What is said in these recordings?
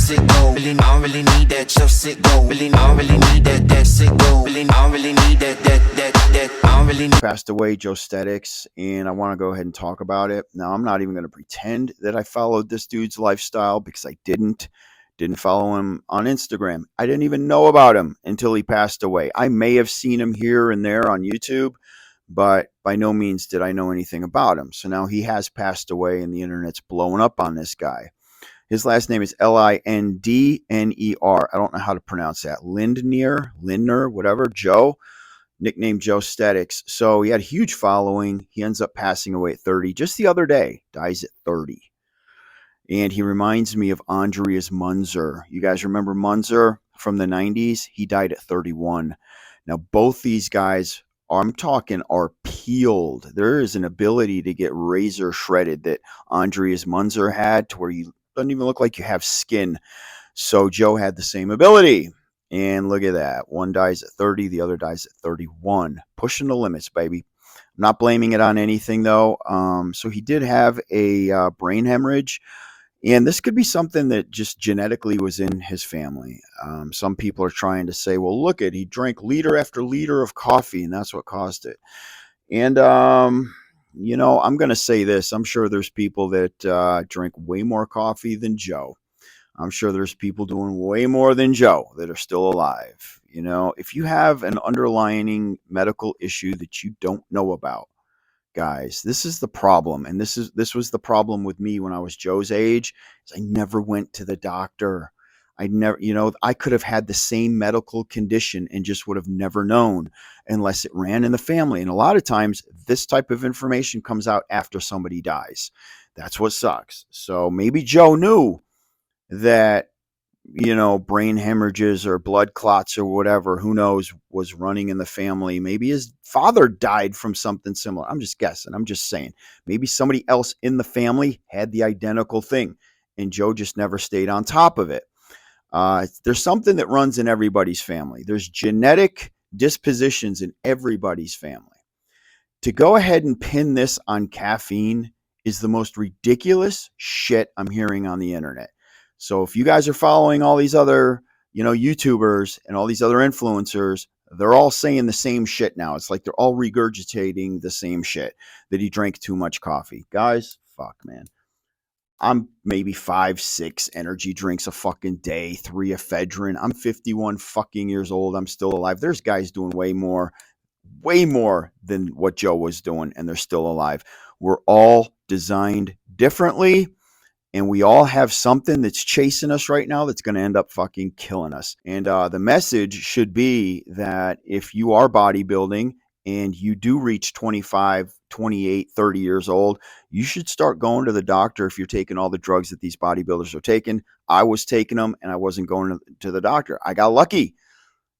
sick go. Really, I don't really need that just sick go. Really, I don't really need that sick go. Really, I don't really need that. I don't really need. Passed away, Joe Stetics, and I want to go ahead and talk about it. Now, I'm not even going to pretend that I followed this dude's lifestyle because I didn't follow him on Instagram. I didn't even know about him until he passed away. I may have seen him here and there on YouTube, but by no means did I know anything about him. So now he has passed away and the internet's blowing up on this guy. His last name is Lindner. I don't know how to pronounce that. Lindner, whatever. Joe, nicknamed Joe Stetics. So he had a huge following. He ends up passing away at 30. Just the other day, dies at 30. And he reminds me of ANDREAS MUNZER. You guys remember MUNZER from the 90s? He died at 31. Now, both these guys, I'm talking, are peeled. There is an ability to get razor shredded that ANDREAS MUNZER had, to where you doesn't even look like you have skin. So Joe had the same ability. And look at that. One dies at 30, the other dies at 31. Pushing the limits, baby. I'm not blaming it on anything, though. So he did have a brain hemorrhage. And this could be something that just genetically was in his family. Some people are trying to say, well, look at, he drank liter after liter of coffee, and that's what caused it. And, you know, I'm going to say this. I'm sure there's people that drink way more coffee than Joe. I'm sure there's people doing way more than Joe that are still alive. You know, if you have an underlying medical issue that you don't know about, guys, this is the problem. And this was the problem with me when I was Joe's age, is I never went to the doctor. I never, you know, I could have had the same medical condition and just would have never known unless it ran in the family. And a lot of times this type of information comes out after somebody dies. That's what sucks. So maybe Joe knew that, you know, brain hemorrhages or blood clots or whatever, who knows, was running in the family. Maybe his father died from something similar. I'm just guessing. I'm just saying. Maybe somebody else in the family had the identical thing, and Joe just never stayed on top of it. There's something that runs in everybody's family. There's genetic dispositions in everybody's family. To go ahead and pin this on caffeine is the most ridiculous shit I'm hearing on the internet. So if you guys are following all these other, you know, YouTubers and all these other influencers, they're all saying the same shit now. It's like they're all regurgitating the same shit, that he drank too much coffee. Guys, fuck, man. I'm maybe 5-6 energy drinks a fucking day, 3 ephedrine. I'm 51 fucking years old. I'm still alive. There's guys doing way more than what Joe was doing, and they're still alive. We're all designed differently. And we all have something that's chasing us right now that's going to end up fucking killing us. And the message should be that if you are bodybuilding and you do reach 25, 28, 30 years old, you should start going to the doctor if you're taking all the drugs that these bodybuilders are taking. I was taking them and I wasn't going to the doctor. I got lucky.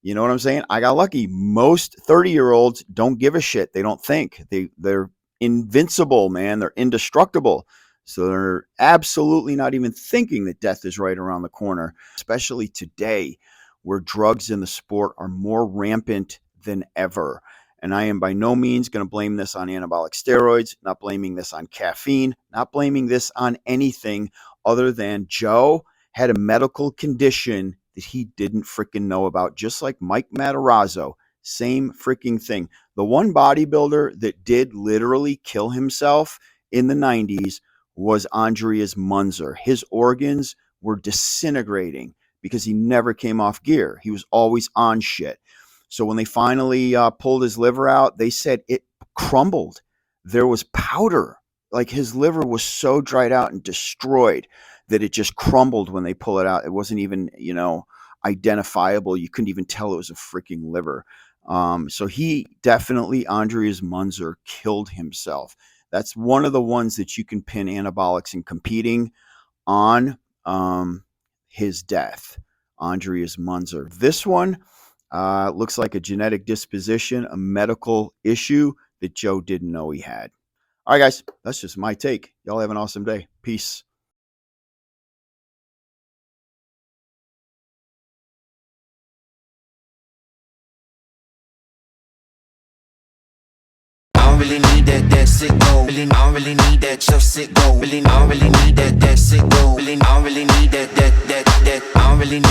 You know what I'm saying? I got lucky. Most 30-year-olds don't give a shit. They don't think. They're invincible, man. They're indestructible. So they're absolutely not even thinking that death is right around the corner, especially today where drugs in the sport are more rampant than ever. And I am by no means going to blame this on anabolic steroids, not blaming this on caffeine, not blaming this on anything other than Joe had a medical condition that he didn't freaking know about, just like Mike Matarazzo. Same freaking thing. The one bodybuilder that did literally kill himself in the 90s was ANDREAS MUNZER. His organs were disintegrating because he never came off gear. He was always on shit. So when they finally pulled his liver out, they said it crumbled. There was powder. Like his liver was so dried out and destroyed that it just crumbled when they pull it out. It wasn't even, you know, identifiable. You couldn't even tell it was a freaking liver. So he definitely, ANDREAS MUNZER, killed himself. That's one of the ones that you can pin anabolics and competing on his death, ANDREAS MUNZER. This one looks like a genetic disposition, a medical issue that Joe didn't know he had. All right, guys, that's just my take. Y'all have an awesome day. Peace. I don't really need that sick go. Really, I don't really need that just sick go. Really, I don't really need that sick go. Really, I don't really need that really need